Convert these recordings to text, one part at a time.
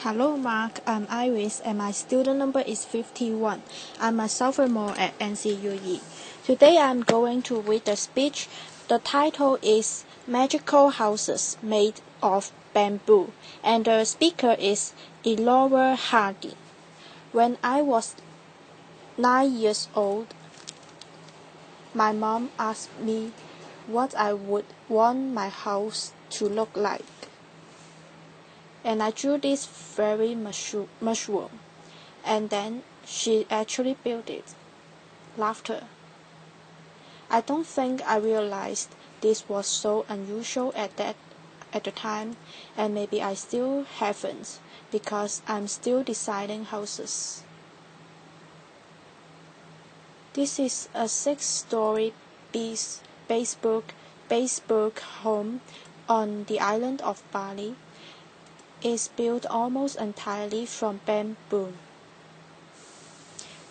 Hello Mark, I'm Iris and my student number is 51. I'm a sophomore at NCUE. Today I'm going to read a speech. The title is Magical Houses Made of Bamboo and the speaker is Elora Hardy. When I was 9 years old, my mom asked me what I would want my house to look like. And I drew this very mushroom, and then she actually built it. Laughter. I don't think I realized this was so unusual at the time, and maybe I still haven't, because I'm still designing houses. This is a 6-story basebook home on the island of Bali. Is built almost entirely from bamboo.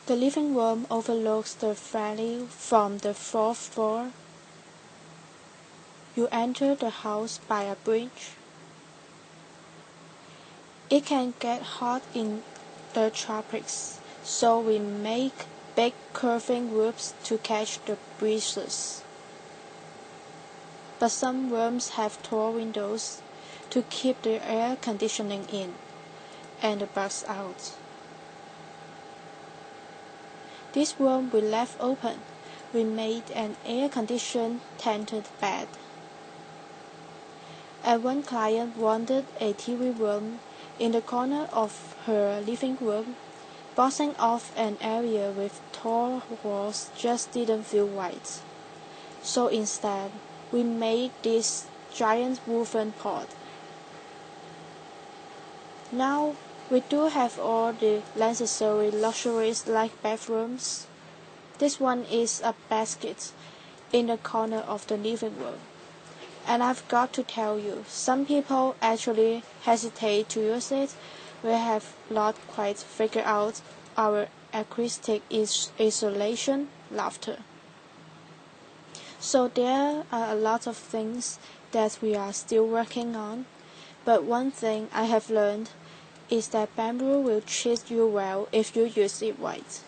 The living room overlooks the valley from the 4th floor. You enter the house by a bridge. It can get hot in the tropics, so we make big curving roofs to catch the breezes. But some rooms have tall windows to keep the air conditioning in and the bugs out. This room we left open. We made an air-conditioned tented bed. And one client wanted a TV room in the corner of her living room. Boxing off an area with tall walls just didn't feel right. So instead, we made this giant woven pod. Now, we do have all the necessary luxuries like bathrooms. This one is a basket in the corner of the living room. And I've got to tell you, some people actually hesitate to use it. We have not quite figured out our acoustic isolation. Laughter. So there are a lot of things that we are still working on. But one thing I have learned is that bamboo will treat you well if you use it right.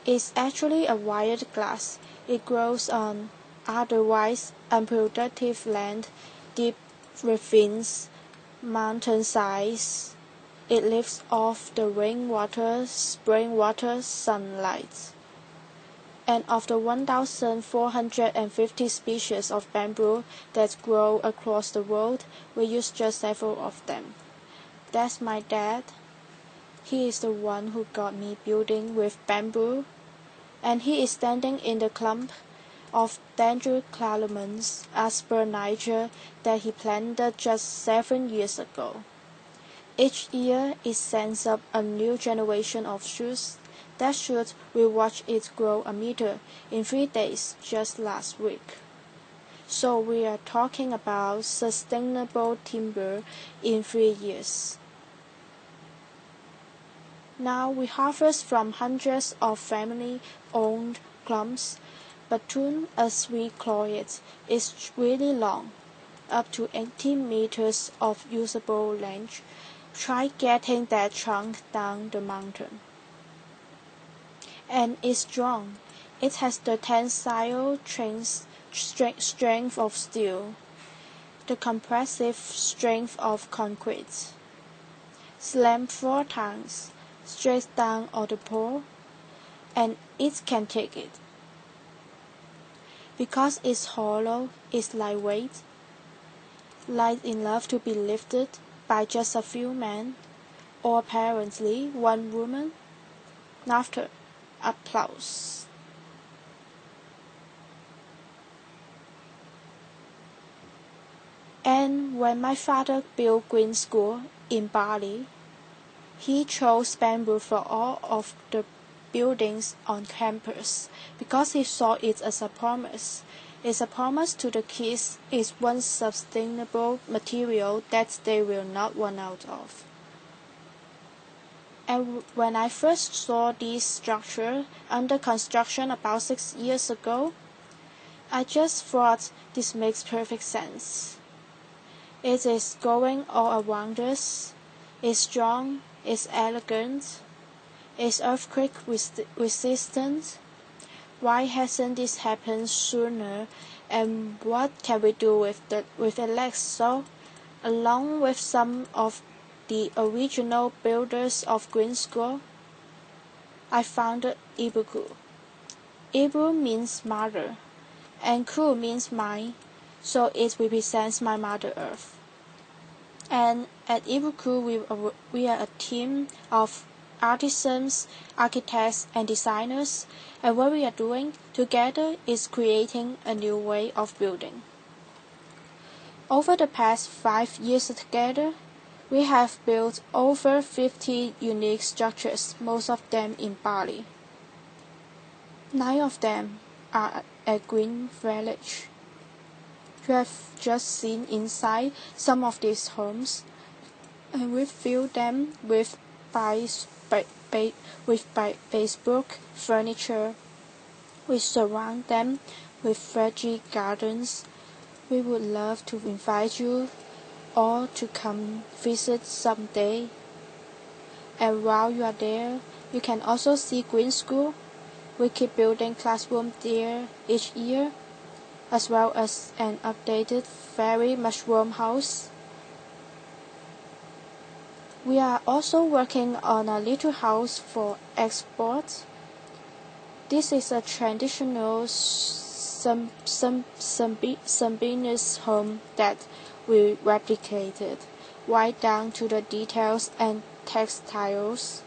It's actually a wired glass. It grows on otherwise unproductive land, deep ravines, mountainsides. It lives off the rainwater, spring water, sunlight. And of the 1,450 species of bamboo that grow across the world, we use just several of them. That's my dad. He is the one who got me building with bamboo, and he is standing in the clump of Dendrocalamus asper niger that he planted just 7 years ago. Each year it sends up a new generation of shoots. That shoot, we watched it grow a meter in 3 days just last week. So we are talking about sustainable timber in 3 years. Now we harvest from hundreds of family-owned clumps. Batun, as we call it, is really long, up to 18 meters of usable length. Try getting that trunk down the mountain. And it's strong. It has the tensile strength of steel, the compressive strength of concrete. Slam 4 times, straight down on the pole, and it can take it. Because it's hollow, it's lightweight, light enough to be lifted by just a few men, or apparently one woman. Laughter, applause. And when my father built Green School in Bali, he chose bamboo for all of the buildings on campus because he saw it as a promise. It's a promise to the kids. It's one sustainable material that they will not run out of. And when I first saw this structure under construction about 6 years ago, I just thought this makes perfect sense. It is going all around us. It's strong, it's elegant, it's earthquake resistant. Why hasn't this happened sooner? And what can we do with it? So, along with some of the original builders of Green School, I founded Ibuku. Ibu means mother, and Ku means mine, so it represents my Mother Earth. And at Ibuku, we are a team of artisans, architects, and designers, and what we are doing together is creating a new way of building. Over the past 5 years together, we have built over 50 unique structures, most of them in Bali. 9 of them are at Green Village. You have just seen inside some of these homes, and we fill them with bespoke furniture. We surround them with veggie gardens. We would love to invite you all to come visit someday. And while you are there, you can also see Green School. We keep building classrooms there each year, as well as an updated fairy mushroom house. We are also working on a little house for export. This is a traditional Sambinese home that we replicated, right down to the details and textiles.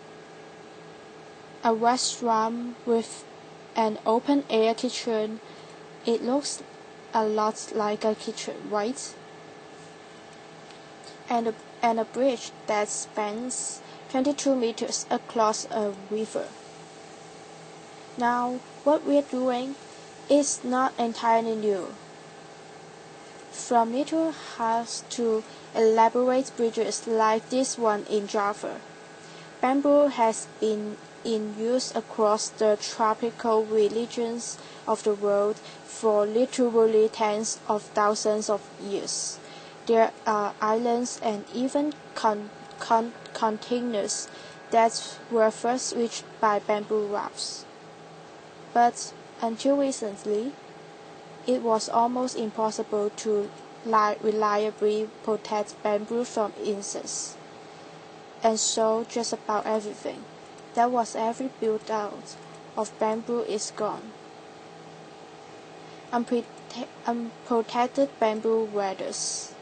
A restaurant with an open-air kitchen. It looks a lot like a kitchen, right? And a bridge that spans 22 meters across a river. Now, what we're doing is not entirely new. From little huts to elaborate bridges like this one in Java, bamboo has been in use across the tropical regions of the world for literally tens of thousands of years. There are islands and even continents that were first reached by bamboo rafts. But until recently, it was almost impossible to reliably protect bamboo from insects. And so just about everything that was ever built out of bamboo is gone. Unprotected bamboo withers.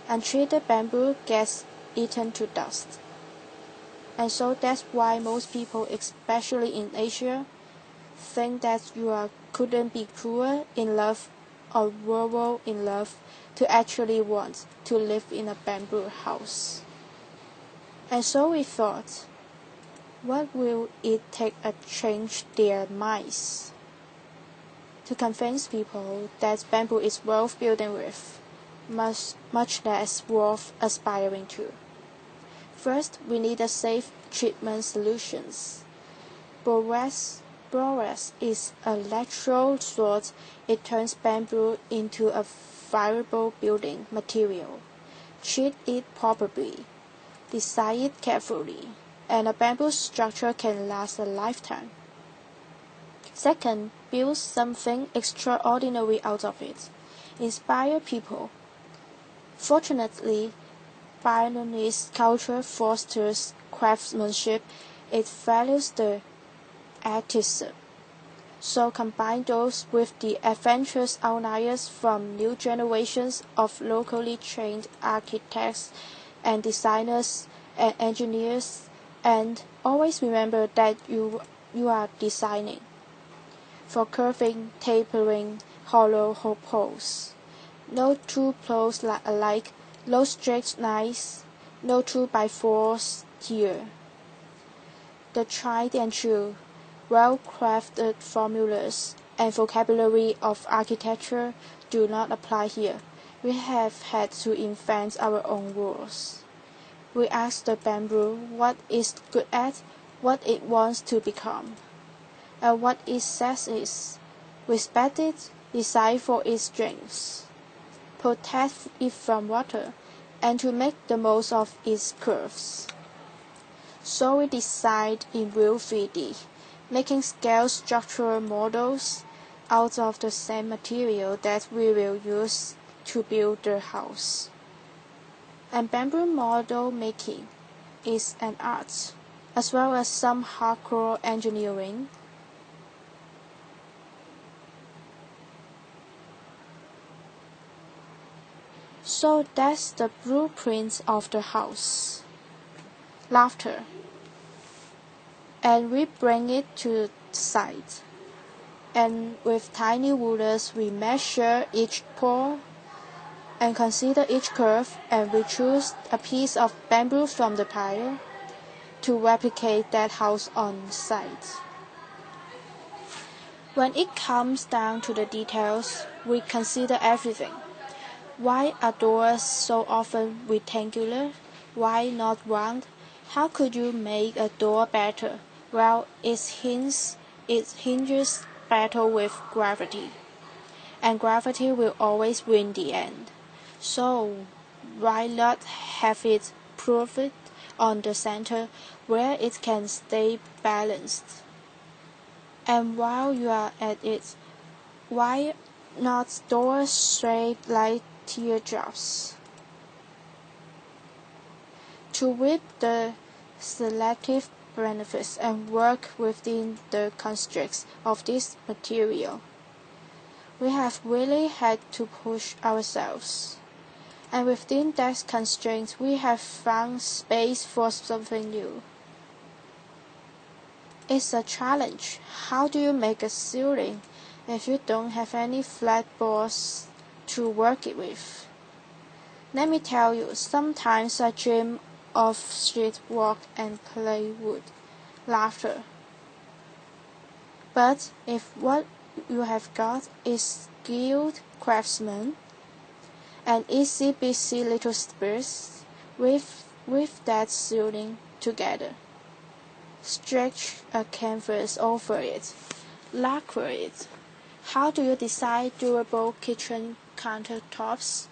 Untreated bamboo gets eaten to dust. And so that's why most people, especially in Asia, think that couldn't be truer in love or rural in love to actually want to live in a bamboo house. And so we thought, what will it take to change their minds? To convince people that bamboo is worth building with, much less worth aspiring to. First, we need a safe treatment solutions. Borax is a natural salt. It turns bamboo into a viable building material. Treat it properly. Design it carefully, and a bamboo structure can last a lifetime. Second, build something extraordinary out of it. Inspire people. Fortunately, Balinese culture fosters craftsmanship. It values the artisan. So combine those with the adventurous outliers from new generations of locally trained architects and designers and engineers, and always remember that you are designing. For curving, tapering, hollow poles. No two poles alike, no straight lines, no 2x4s here. The tried and true, well-crafted formulas and vocabulary of architecture do not apply here. We have had to invent our own rules. We ask the bamboo what it's good at, what it wants to become, and what it says is. Respect it, design for its strengths, protect it from water, and to make the most of its curves. So we designed in Real 3D, making scale structural models out of the same material that we will use to build the house. And bamboo model making is an art, as well as some hardcore engineering. So that's the blueprint of the house. Laughter. And we bring it to the site. And with tiny rulers we measure each pore and consider each curve, and we choose a piece of bamboo from the pile to replicate that house on site. When it comes down to the details, we consider everything. Why are doors so often rectangular? Why not round? How could you make a door better? Well, it hinges battle with gravity, and gravity will always win the end. So why not have it pivot on the center where it can stay balanced? And while you are at it, why not doors shaped like teardrops? To reap the selective benefits and work within the constraints of this material, we have really had to push ourselves. And within that constraint, we have found space for something new. It's a challenge. How do you make a ceiling if you don't have any flat boards to work it with? Let me tell you, sometimes I dream of street walk and plywood, laughter. But if what you have got is skilled craftsmen and easy-busy little spirits, with that ceiling together, stretch a canvas over it, lacquer it. How do you design durable kitchen countertops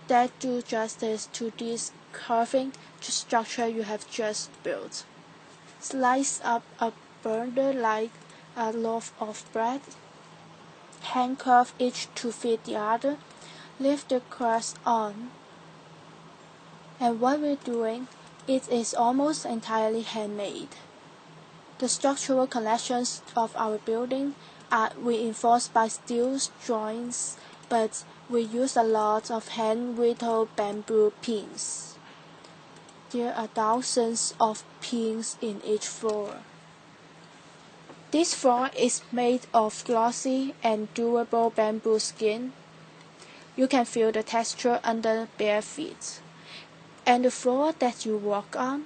that do justice to this curving structure you have just built? Slice up a burner like a loaf of bread, hand curve each to fit the other, leave the crust on. And what we're doing, it is almost entirely handmade. The structural connections of our building are reinforced by steel joints, but we use a lot of hand-whittled bamboo pins. There are thousands of pins in each floor. This floor is made of glossy and durable bamboo skin. You can feel the texture under bare feet. And the floor that you walk on,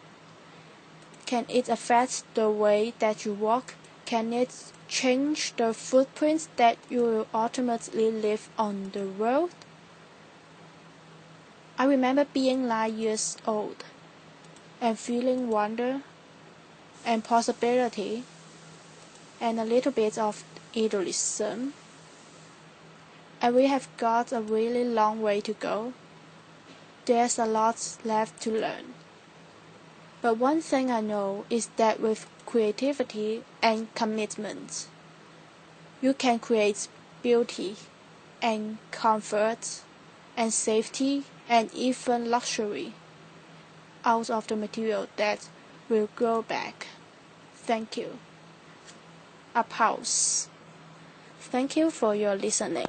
can it affect the way that you walk? Can it change the footprints that you will ultimately leave on the road? I remember being 9 years old and feeling wonder and possibility and a little bit of idealism. And we have got a really long way to go. There's a lot left to learn. But one thing I know is that with creativity and commitment, you can create beauty and comfort and safety and even luxury out of the material that will grow back. Thank you. A pause. Thank you for your listening.